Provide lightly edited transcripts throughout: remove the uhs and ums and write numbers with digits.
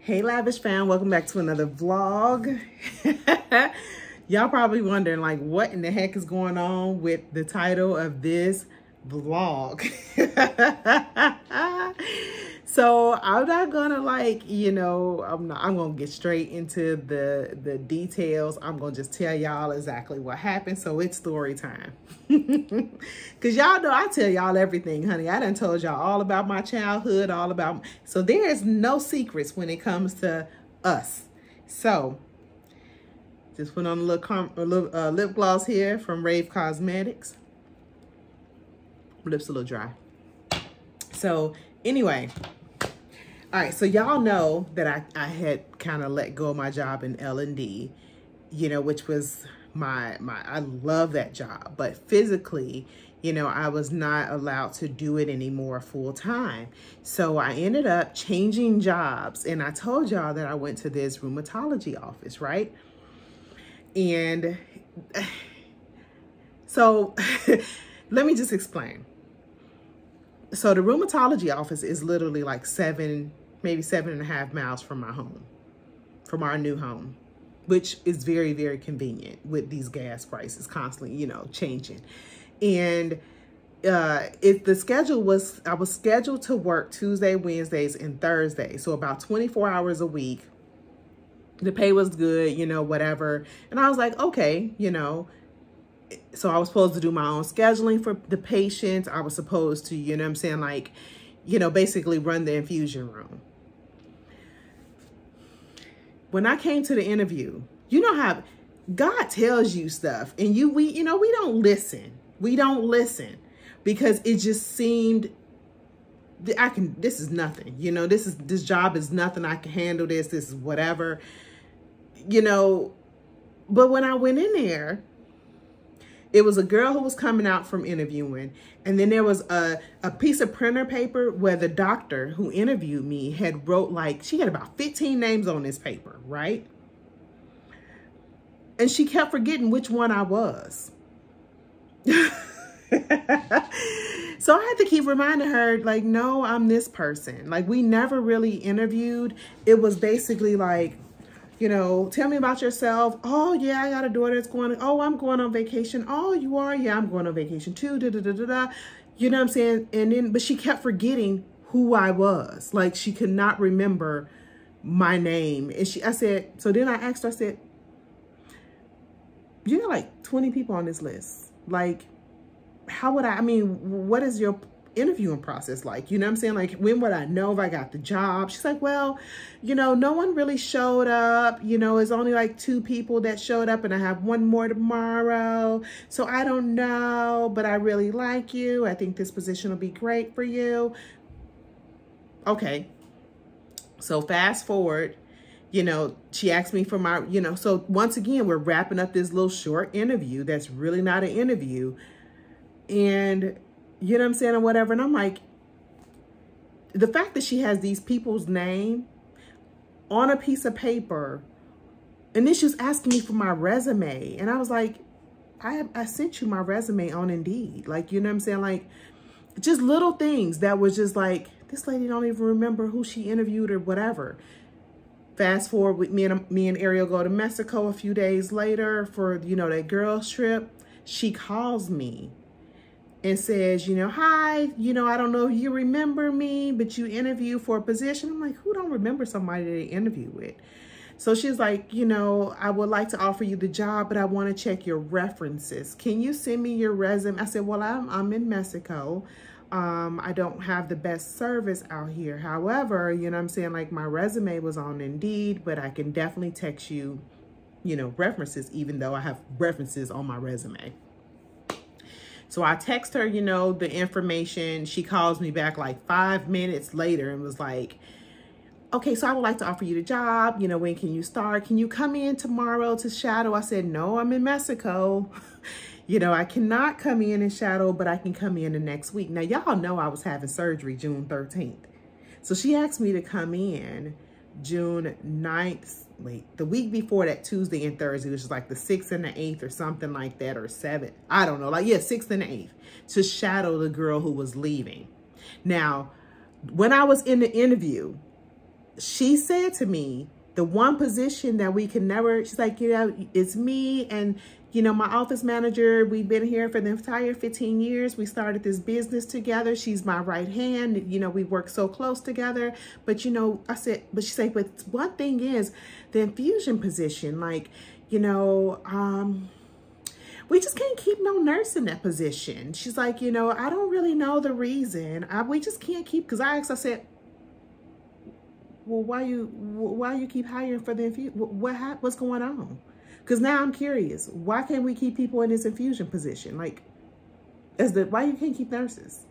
Hey Lavish fam, welcome back to another vlog. Y'all probably wondering like what in the heck is going on with the title of this vlog. So I'm not gonna I'm gonna get straight into the details. I'm gonna just tell y'all exactly what happened. So it's story time. Cause y'all know I tell y'all everything, honey. I done told y'all all about my childhood, so there is no secrets when it comes to us. So just put on a little lip gloss here from Rave Cosmetics. Lips a little dry. So anyway, all right, so y'all know that I had kind of let go of my job in L&D, which was I love that job, but physically, I was not allowed to do it anymore full time. So I ended up changing jobs, and I told y'all that I went to this rheumatology office, right? And so let me just explain. So the rheumatology office is literally like maybe 7.5 miles from my home, from our new home, which is very, very convenient with these gas prices constantly, changing. And the schedule was, I was scheduled to work Tuesday, Wednesdays, and Thursdays. So about 24 hours a week. The pay was good, whatever. And I was like, okay, so I was supposed to do my own scheduling for the patients. I was supposed to, basically run the infusion room. When I came to the interview, you know how God tells you stuff and we don't listen. We don't listen because it just seemed this is nothing, this job is nothing. I can handle this. This is whatever, but when I went in there, it was a girl who was coming out from interviewing. And then there was a piece of printer paper where the doctor who interviewed me had wrote she had about 15 names on this paper, right? And she kept forgetting which one I was. So I had to keep reminding her, no, I'm this person. We never really interviewed. It was basically tell me about yourself. Oh, yeah, I got a daughter that's I'm going on vacation. Oh, you are? Yeah, I'm going on vacation too. Da, da, da, da, da. You know what I'm saying? And then, but she kept forgetting who I was. She could not remember my name. And so then I asked her, I said, you got 20 people on this list. How would what is your interviewing process like? You know what I'm saying? When would I know if I got the job? She's like, well, no one really showed up. It's only 2 people that showed up and I have 1 more tomorrow. So I don't know, but I really like you. I think this position will be great for you. Okay. So fast forward, she asked me for my, so once again, we're wrapping up this little short interview. That's really not an interview. And you know what I'm saying, or whatever. And I'm like, the fact that she has these people's name on a piece of paper, and then she was asking me for my resume. And I was like, I sent you my resume on Indeed. You know what I'm saying? Just little things that was just this lady don't even remember who she interviewed or whatever. Fast forward with me and Ariel go to Mexico a few days later for, that girls trip. She calls me and says, hi, I don't know if you remember me, but you interviewed for a position. I'm like, who don't remember somebody they interview with? So she's like, I would like to offer you the job, but I want to check your references. Can you send me your resume? I said, well, I'm in Mexico. I don't have the best service out here. However, you know what I'm saying? My resume was on Indeed, but I can definitely text you, references, even though I have references on my resume. So I text her, the information. She calls me back 5 minutes later and was like, okay, so I would like to offer you the job. When can you start? Can you come in tomorrow to shadow? I said, no, I'm in Mexico. I cannot come in and shadow, but I can come in the next week. Now, y'all know I was having surgery June 13th. So she asked me to come in June 9th. The week before that, Tuesday and Thursday, which is the 6th and the 8th or something like that, or 7th. I don't know. 6th and the 8th to shadow the girl who was leaving. Now, when I was in the interview, she said to me, the one position that we can never, she's like, you know, it's me and, you know, my office manager, we've been here for the entire 15 years. We started this business together. She's my right hand. You know, we work so close together. But, you know, I said, but she said, but one thing is the infusion position, like, you know, we just can't keep no nurse in that position. She's like, you know, I don't really know the reason. We just can't keep, because I said, well, why you keep hiring for the infusion? What's going on? Because now I'm curious. Why can't we keep people in this infusion position? Like, why you can't keep nurses?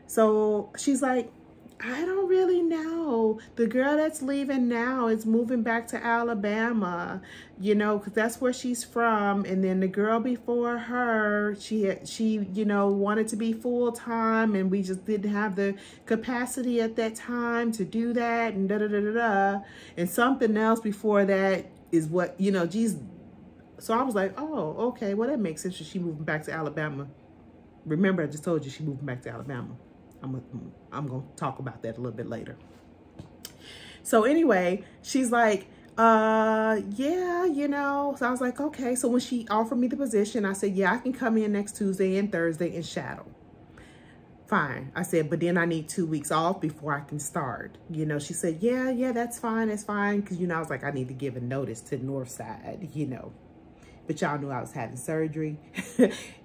So she's like, I don't really know. The girl that's leaving now is moving back to Alabama, you know, because that's where she's from. And then the girl before her, she you know, wanted to be full time, and we just didn't have the capacity at that time to do that, and da da da da da. And something else before that is what, you know, geez. So I was like, oh, okay, well, that makes sense. She moving back to Alabama. Remember, I just told you she moving back to Alabama. I'm going to talk about that a little bit later. So anyway, she's like, yeah, you know. So I was like, okay. So when she offered me the position, I said, yeah, I can come in next Tuesday and Thursday and shadow. Fine. I said, but then I need 2 weeks off before I can start. You know, she said, yeah, that's fine. That's fine. Because, you know, I was like, I need to give a notice to Northside, you know. But y'all knew I was having surgery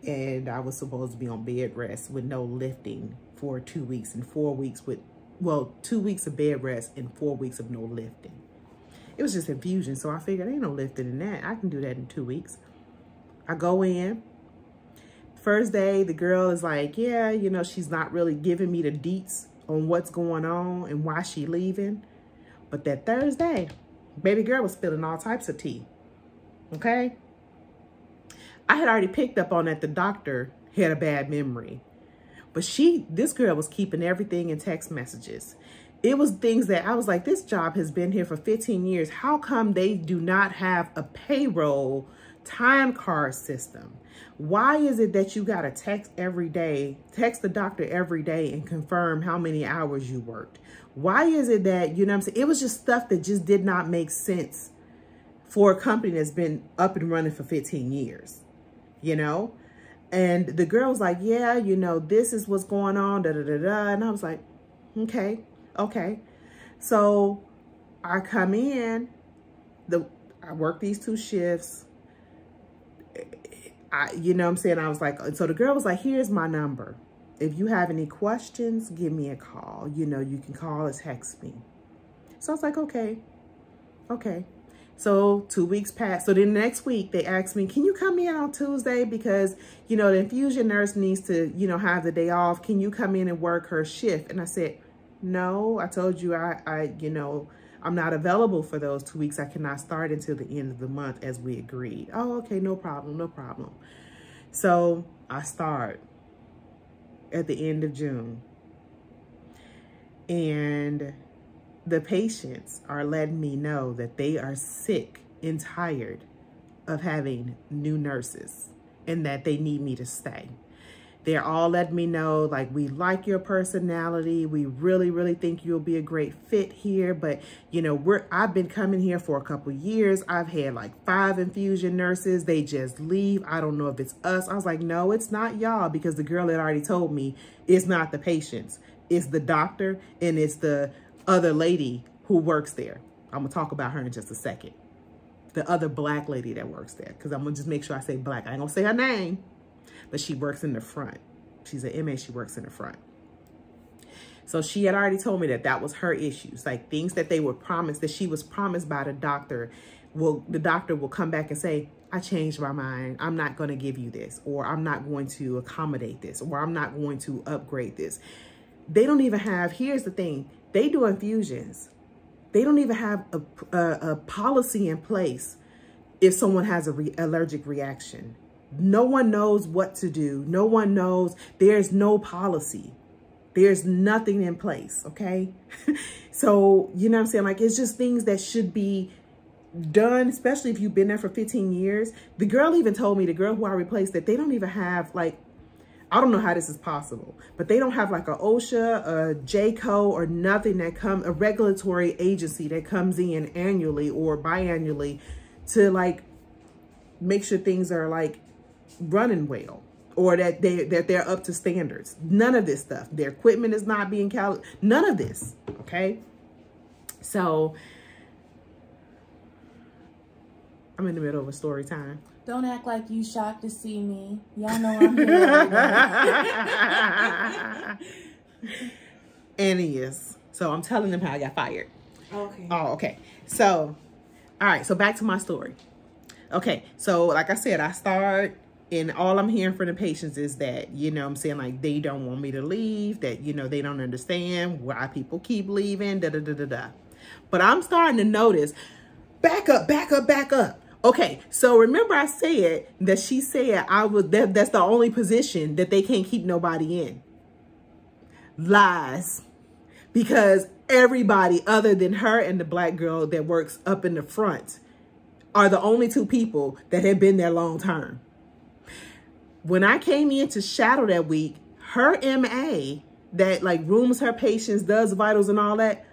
and I was supposed to be on bed rest with no lifting for 2 weeks and 4 weeks with, well, 2 weeks of bed rest and 4 weeks of no lifting. It was just infusion. So I figured ain't no lifting in that. I can do that in 2 weeks. I go in. First day, the girl is like, yeah, you know, she's not really giving me the deets on what's going on and why she leaving. But that Thursday, baby girl was spilling all types of tea. Okay? I had already picked up on that the doctor had a bad memory. But this girl was keeping everything in text messages. It was things that I was like, this job has been here for 15 years. How come they do not have a payroll time card system? Why is it that you got to text every day, text the doctor every day and confirm how many hours you worked? Why is it that, you know what I'm saying? It was just stuff that just did not make sense for a company that's been up and running for 15 years. You know, and the girl was like, yeah, you know, this is what's going on, da, da, da, da. And I was like, okay. So I come in, I work these 2 shifts. You know what I'm saying? I was like, so the girl was like, here's my number. If you have any questions, give me a call. You know, you can call or text me. So I was like, okay. So 2 weeks passed. So then the next week they asked me, can you come in on Tuesday? Because, you know, the infusion nurse needs to, you know, have the day off. Can you come in and work her shift? And I said, no, I told you, you know, I'm not available for those 2 weeks. I cannot start until the end of the month as we agreed. Oh, okay, no problem. So I start at the end of June. And the patients are letting me know that they are sick and tired of having new nurses and that they need me to stay. They're all letting me know, like, we like your personality. We really think you'll be a great fit here. But, you know, I've been coming here for a couple years. I've had like 5 infusion nurses. They just leave. I don't know if it's us. I was like, no, it's not y'all, because the girl had already told me it's not the patients. It's the doctor and it's the other lady who works there. I'm gonna talk about her in just a second. The other black lady that works there, because I'm gonna just make sure I say black. I ain't gonna say her name, but she works in the front. She's an MA, she works in the front. So she had already told me that that was her issues, like things that they were promised, that she was promised by the doctor. The doctor will come back and say, I changed my mind. I'm not gonna give you this, or I'm not going to accommodate this, or I'm not going to upgrade this. They don't even have, here's the thing, they do infusions. They don't even have a policy in place if someone has an allergic reaction. No one knows what to do. No one knows. There's no policy. There's nothing in place, okay? So, you know what I'm saying? Like, it's just things that should be done, especially if you've been there for 15 years. The girl even told me, the girl who I replaced, that they don't even have, like, I don't know how this is possible, but they don't have like a OSHA, a JCO, or nothing that comes, a regulatory agency that comes in annually or biannually to like make sure things are like running well, or that they're up to standards. None of this stuff. Their equipment is not being calibrated. None of this. Okay. So I'm in the middle of a story time. Don't act like you shocked to see me. Y'all know I'm here right now. And he is. So I'm telling them how I got fired. Okay. Oh, okay. So, all right. So back to my story. Okay. So like I said, I start, and all I'm hearing from the patients is that, you know what I'm saying, like they don't want me to leave, that, you know, they don't understand why people keep leaving, da da da da da. But I'm starting to notice, back up, back up, back up. Okay, so remember I said that she said that's the only position that they can't keep nobody in. Lies. Because everybody other than her and the black girl that works up in the front are the only two people that have been there long term. When I came in to shadow that week, her MA that like rooms her patients, does vitals and all that,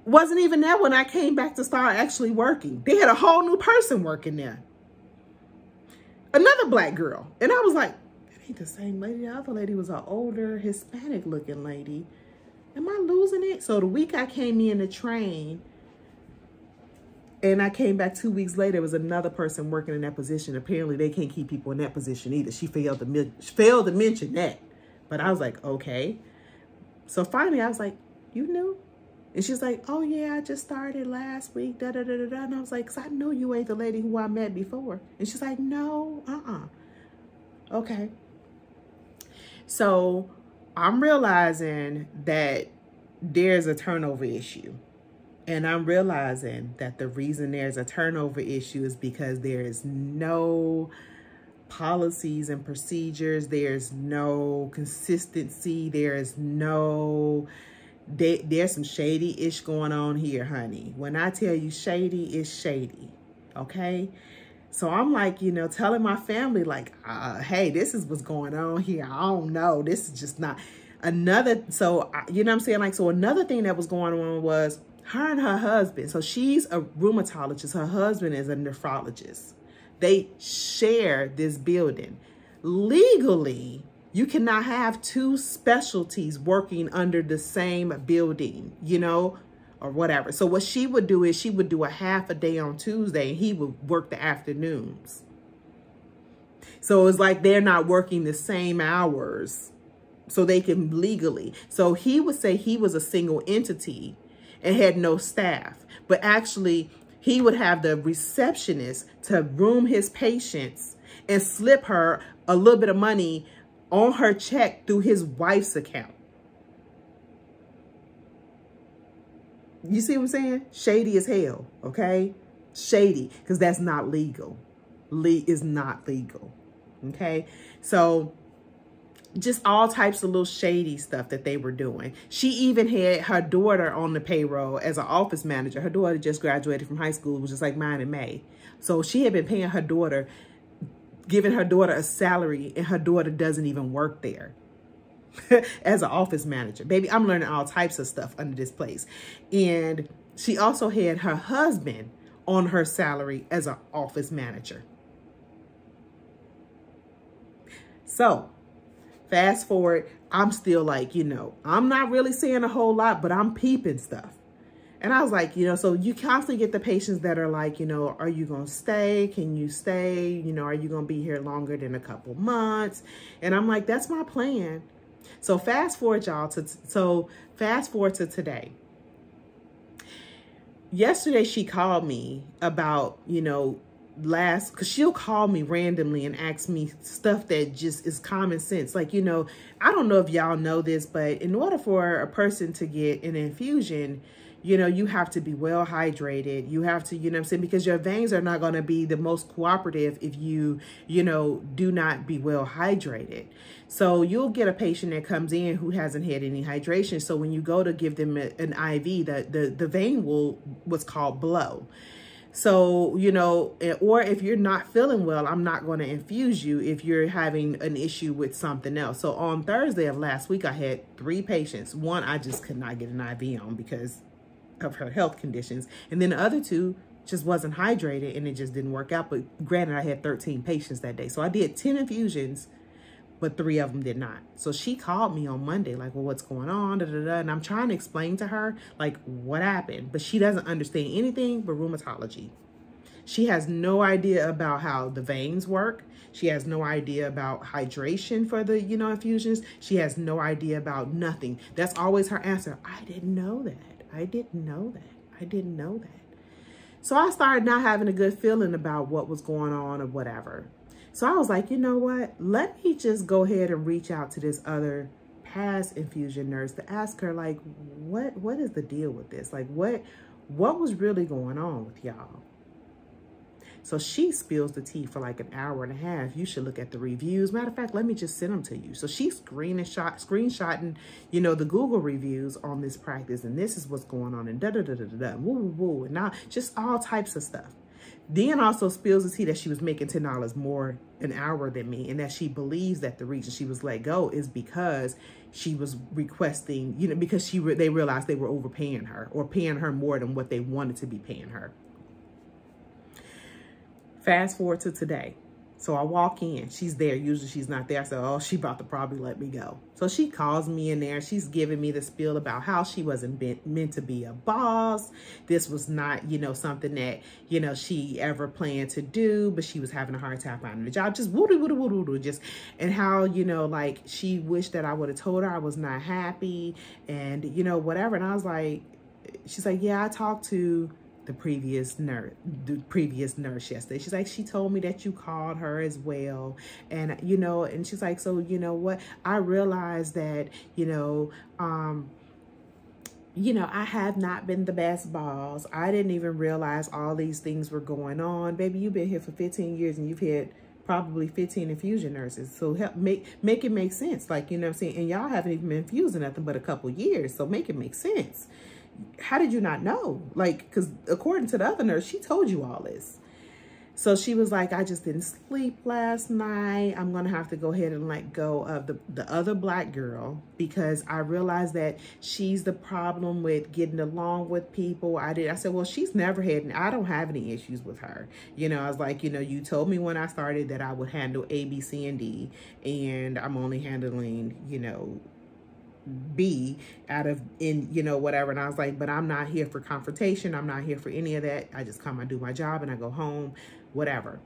wasn't even there when I came back to start actually working. They had a whole new person working there. Another black girl. And I was like, that ain't the same lady. The other lady was an older Hispanic looking lady. Am I losing it? So the week I came in to train and I came back 2 weeks later, there was another person working in that position. Apparently they can't keep people in that position either. She failed to mention that. But I was like, okay. So finally I was like, you knew? And she's like, oh, yeah, I just started last week, da-da-da-da-da. And I was like, because I know you ain't the lady who I met before. And she's like, no, okay. So I'm realizing that there's a turnover issue. And I'm realizing that the reason there's a turnover issue is because there is no policies and procedures. There's no consistency. There's no... There's some shady-ish going on here, honey. When I tell you shady, it's shady, okay? So I'm like, you know, telling my family, like, hey, this is what's going on here. I don't know. This is just not another. So, you know what I'm saying? Like, so another thing that was going on was her and her husband. So she's a rheumatologist. Her husband is a nephrologist. They share this building. Legally, you cannot have two specialties working under the same building, you know, or whatever. So what she would do is she would do a half a day on Tuesday and he would work the afternoons. So it's like they're not working the same hours so they can legally. So he would say he was a single entity and had no staff, but actually he would have the receptionist to room his patients and slip her a little bit of money on her check through his wife's account. You see what I'm saying? Shady as hell, okay? Shady, because that's not legal. Is not legal, okay? So just all types of little shady stuff that they were doing. She even had her daughter on the payroll as an office manager. Her daughter just graduated from high school, which is like mine in May. So she had been paying her daughter, giving her daughter a salary, and her daughter doesn't even work there as an office manager. Baby, I'm learning all types of stuff under this place. And she also had her husband on her salary as an office manager. So fast forward, I'm still like, you know, I'm not really saying a whole lot, but I'm peeping stuff. And I was like, you know, so you constantly get the patients that are like, you know, are you going to stay? Can you stay? You know, are you going to be here longer than a couple months? And I'm like, that's my plan. So fast forward, y'all, fast forward to today. Yesterday, she called me about, you know, because she'll call me randomly and ask me stuff that just is common sense. Like, you know, I don't know if y'all know this, but in order for a person to get an infusion, you know, you have to be well hydrated. You have to, you know what I'm saying? Because your veins are not going to be the most cooperative if you know, do not be well hydrated. So you'll get a patient that comes in who hasn't had any hydration. So when you go to give them an IV, the vein will, what's called blow. So, you know, or if you're not feeling well, I'm not going to infuse you if you're having an issue with something else. So on Thursday of last week, I had 3 patients. One, I just could not get an IV on because of her health conditions. And then the other 2 just wasn't hydrated and it just didn't work out. But granted, I had 13 patients that day. So I did 10 infusions, but 3 of them did not. So she called me on Monday, like, well, what's going on? Da, da, da. And I'm trying to explain to her, like, what happened. But she doesn't understand anything but rheumatology. She has no idea about how the veins work. She has no idea about hydration for the, you know, infusions. She has no idea about nothing. That's always her answer. I didn't know that. I didn't know that. I didn't know that. So I started not having a good feeling about what was going on or whatever. So I was like, you know what? Let me just go ahead and reach out to this other past infusion nurse to ask her, like, what is the deal with this? Like, what was really going on with y'all? So she spills the tea for like an hour and a half. You should look at the reviews. Matter of fact, let me just send them to you. So she's screenshotting, you know, the Google reviews on this practice. And this is what's going on and da-da-da-da-da-da, woo-woo-woo. And now just all types of stuff. Then also spills the tea that she was making $10 more an hour than me, and that she believes that the reason she was let go is because she was requesting, you know, because they realized they were overpaying her or paying her more than what they wanted to be paying her. Fast forward to today. So I walk in, she's there. Usually she's not there. I said, oh, she about to probably let me go. So she calls me in there. She's giving me the spiel about how she wasn't meant to be a boss. This was not, you know, something that, you know, she ever planned to do, but she was having a hard time finding a job. Just woo-doo-woo-doo-woo-doo, just, and how, you know, like she wished that I would have told her I was not happy and, you know, whatever. And I was like, she's like, yeah, I talked to the previous nurse yesterday. She's like, she told me that you called her as well. And, you know, and she's like, so, you know what, I realized that, you know, I have not been the best boss. I didn't even realize all these things were going on. Baby, you've been here for 15 years and you've had probably 15 infusion nurses. So help make it make sense. Like, you know what I'm saying? And y'all haven't even been infusing nothing but a couple years. So make it make sense. How did you not know? Like, because according to the other nurse, she told you all this. So she was like, I just didn't sleep last night. I'm going to have to go ahead and let go of the other black girl because I realized that she's the problem with getting along with people. I said, well, she's never had, I don't have any issues with her. You know, I was like, you know, you told me when I started that I would handle A, B, C, and D, and I'm only handling, you know, B out of, you know, whatever. And I was like, but I'm not here for confrontation. I'm not here for any of that. I just come, I do my job and I go home, whatever.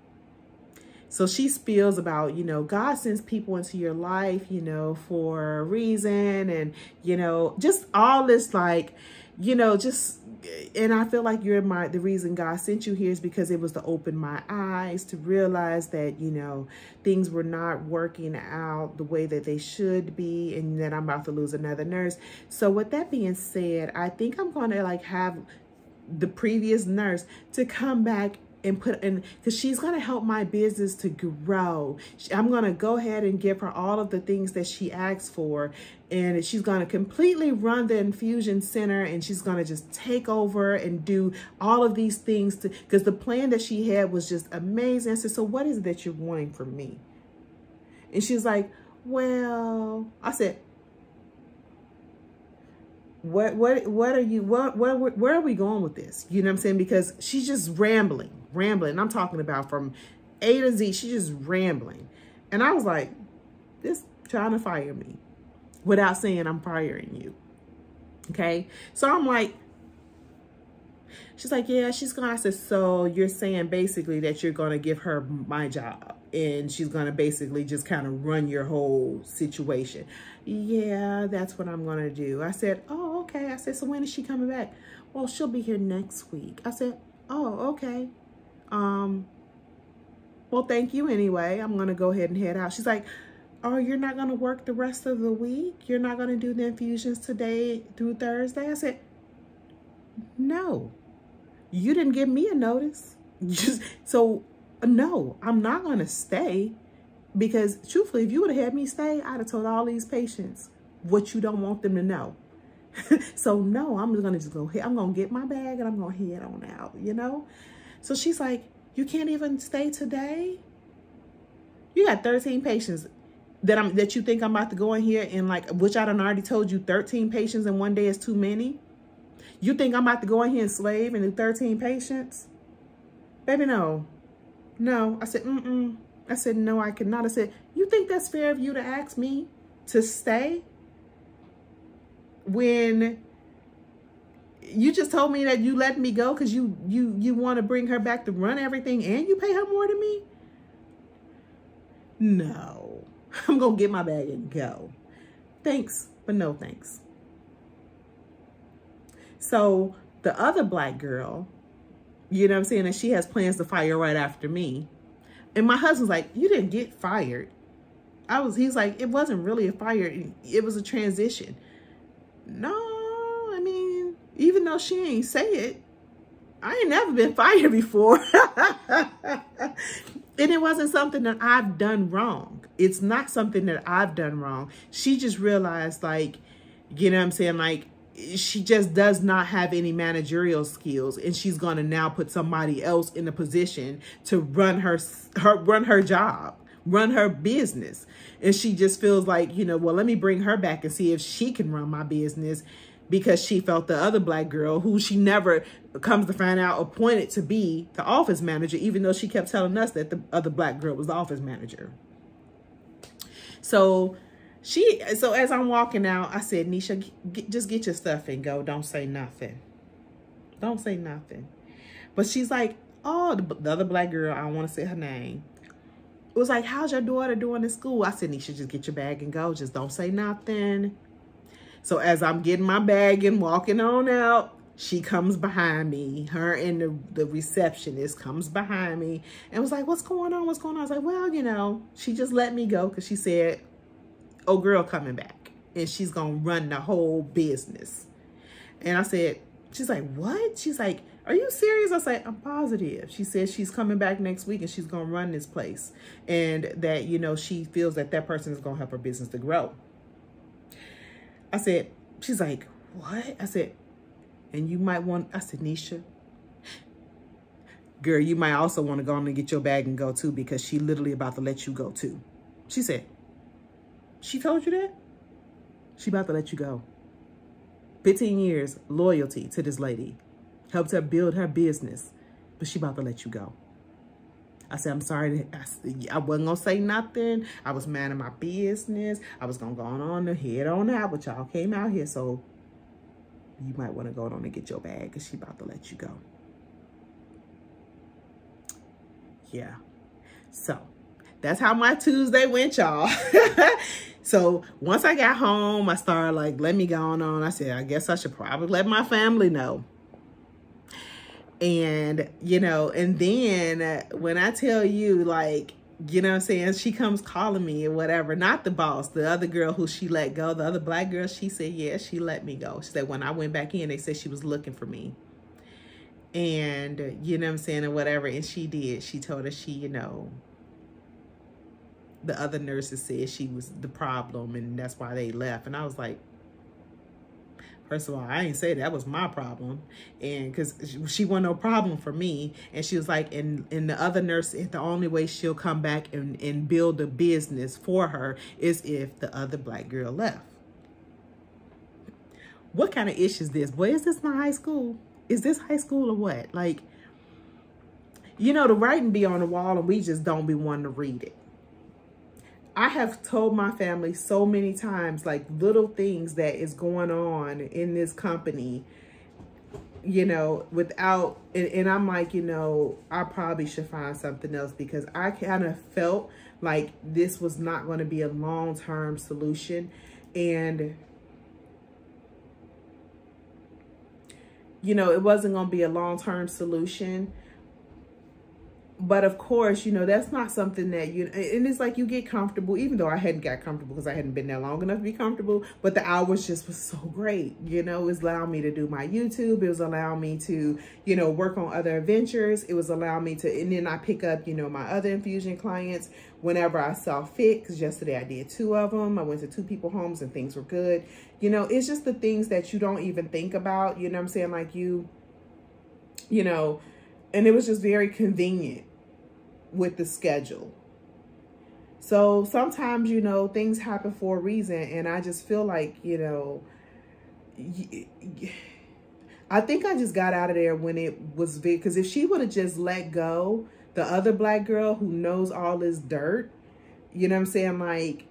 So she spills about, you know, God sends people into your life, you know, for a reason. And, you know, just all this, like, you know, just, and I feel like the reason God sent you here is because it was to open my eyes to realize that, you know, things were not working out the way that they should be, and that I'm about to lose another nurse. So with that being said, I think I'm going to like have the previous nurse to come back and put in, because she's going to help my business to grow. I'm going to go ahead and give her all of the things that she asked for. And she's going to completely run the infusion center, and she's going to just take over and do all of these things because the plan that she had was just amazing. I said, so what is it that you're wanting from me? And she's like, well, I said, where are we going with this? You know what I'm saying? Because she's just rambling. I'm talking about from A to Z. She's just rambling. And I was like, this trying to fire me without saying I'm firing you. Okay. So I'm like, she's like, yeah, she's going to, I said, so you're saying basically that you're going to give her my job and she's going to basically just kind of run your whole situation. Yeah, that's what I'm going to do. I said, oh, okay. I said, so when is she coming back? Well, she'll be here next week. I said, oh, okay. Well, thank you anyway. I'm going to go ahead and head out. She's like, oh, you're not going to work the rest of the week? You're not going to do the infusions today through Thursday? I said, no, you didn't give me a notice. So no, I'm not going to stay, because truthfully, if you would have had me stay, I'd have told all these patients what you don't want them to know. So no, I'm just going to go ahead. I'm going to get my bag and I'm going to head on out, you know? So she's like, you can't even stay today? You got 13 patients that you think I'm about to go in here and like, which I done already told you 13 patients in one day is too many. You think I'm about to go in here and slave and do 13 patients? Baby, no. No. I said, I said, no, I cannot. I said, you think that's fair of you to ask me to stay when you just told me that you let me go because you want to bring her back to run everything and you pay her more than me? No. I'm going to get my bag and go. Thanks, but no thanks. So the other black girl, you know what I'm saying, and she has plans to fire right after me. And my husband's like, you didn't get fired. He's like, it wasn't really a fire. It was a transition. No, I mean, even though she ain't say it, I ain't never been fired before. And it wasn't something that I've done wrong. It's not something that I've done wrong. She just realized, like, you know what I'm saying? Like, she just does not have any managerial skills. And she's going to now put somebody else in a position to run her job, run her business. And she just feels like, you know, well, let me bring her back and see if she can run my business, because she felt the other black girl, who she never comes to find out appointed to be the office manager, even though she kept telling us that the other black girl was the office manager. So as I'm walking out, I said, Nisha, just get your stuff and go. Don't say nothing. Don't say nothing. But she's like, oh, the other black girl, I don't want to say her name, it was like, how's your daughter doing in school? I said, Nisha, just get your bag and go. Just don't say nothing. So as I'm getting my bag and walking on out, she comes behind me. Her and the receptionist comes behind me and was like, what's going on? What's going on? I was like, well, you know, she just let me go because she said, oh, girl coming back and she's going to run the whole business. And I said, she's like, what? She's like, are you serious? I was like, I'm positive. She said she's coming back next week and she's going to run this place. And that, you know, she feels that that person is going to help her business to grow. I said, she's like, what? I said, and you might want, I said, Nisha, girl, you might also want to go on and get your bag and go too, because she literally about to let you go too. She said, she told you that? She about to let you go. 15 years loyalty to this lady. Helped her build her business, but she about to let you go. I said, I'm sorry. I wasn't going to say nothing. I was mad at my business. I was going to go on and head on out, but y'all came out here. So you might want to go on and get your bag because she about to let you go. Yeah. So that's how my Tuesday went, y'all. So once I got home, I started like, let me go on. I said, I guess I should probably let my family know. And, you know, and then when I tell you, like, you know what I'm saying, she comes calling me or whatever, not the boss, the other girl who she let go, the other black girl, she said, yeah, she let me go. She said, when I went back in, they said she was looking for me. And, you know what I'm saying, or whatever. And she did. She told us you know, the other nurses said she was the problem and that's why they left. And I was like, first of all, I ain't say that was my problem. And because she wasn't no problem for me. And she was like, and the other nurse, the only way she'll come back and build a business for her is if the other black girl left. What kind of ish is this? Boy, is this my high school? Is this high school or what? Like, you know, the writing be on the wall and we just don't be wanting to read it. I have told my family so many times, like little things that is going on in this company, you know, without, and I'm like, you know, I probably should find something else because I kind of felt like this was not going to be a long-term solution. And, you know, it wasn't going to be a long-term solution. But of course, you know, that's not something that you, and it's like you get comfortable, even though I hadn't got comfortable because I hadn't been there long enough to be comfortable, but the hours just was so great. You know, it was allowing me to do my YouTube. It was allowing me to, you know, work on other adventures. It was allowing me to, and then I pick up, you know, my other infusion clients whenever I saw fit, because yesterday I did 2 of them. I went to 2 people's homes and things were good. You know, it's just the things that you don't even think about, you know what I'm saying? Like you know, And it was just very convenient with the schedule. So sometimes, you know, things happen for a reason. And I just feel like, you know, I think I just got out of there when it was big. Because if she would have just let go, the other black girl who knows all this dirt, you know what I'm saying? Like,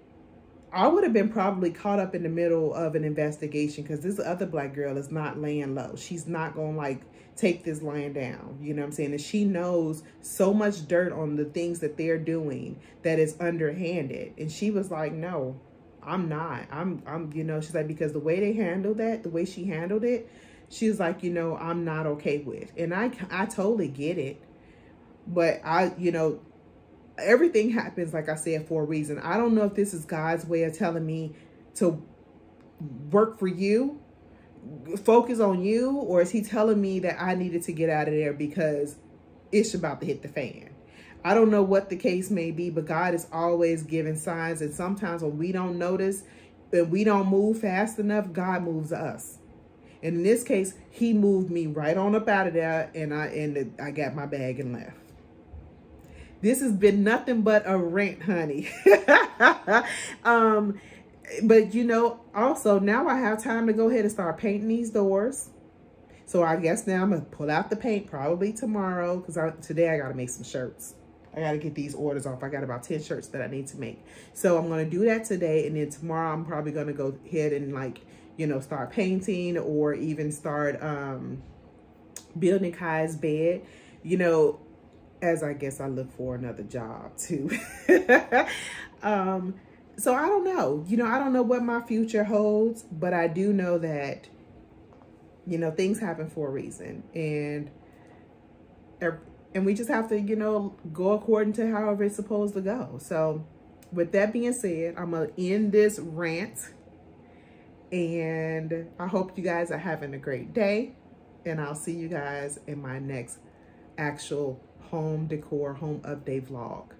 I would have been probably caught up in the middle of an investigation, because this other black girl is not laying low. She's not going to like take this lying down. You know what I'm saying? And she knows so much dirt on the things that they're doing that is underhanded. And she was like, no, I'm not. I'm, you know, she's like, because the way they handled that, the way she handled it, she was like, you know, I'm not okay with. And I totally get it. But you know, everything happens, like I said, for a reason. I don't know if this is God's way of telling me to work for you, focus on you, or is he telling me that I needed to get out of there because it's about to hit the fan? I don't know what the case may be, but God is always giving signs. And sometimes when we don't notice and we don't move fast enough, God moves us. And in this case, he moved me right on up out of there, and I got my bag and left. This has been nothing but a rant, honey. But, you know, also now I have time to go ahead and start painting these doors. So I guess now I'm going to pull out the paint probably tomorrow, because today I got to make some shirts. I got to get these orders off. I got about 10 shirts that I need to make. So I'm going to do that today. And then tomorrow I'm probably going to go ahead and, like, you know, start painting, or even start building Kai's bed. You know, as I guess I look for another job too. So I don't know, you know, I don't know what my future holds, but I do know that, you know, things happen for a reason, and we just have to, you know, go according to however it's supposed to go. So with that being said, I'm going to end this rant, and I hope you guys are having a great day, and I'll see you guys in my next actual home decor, home update vlog.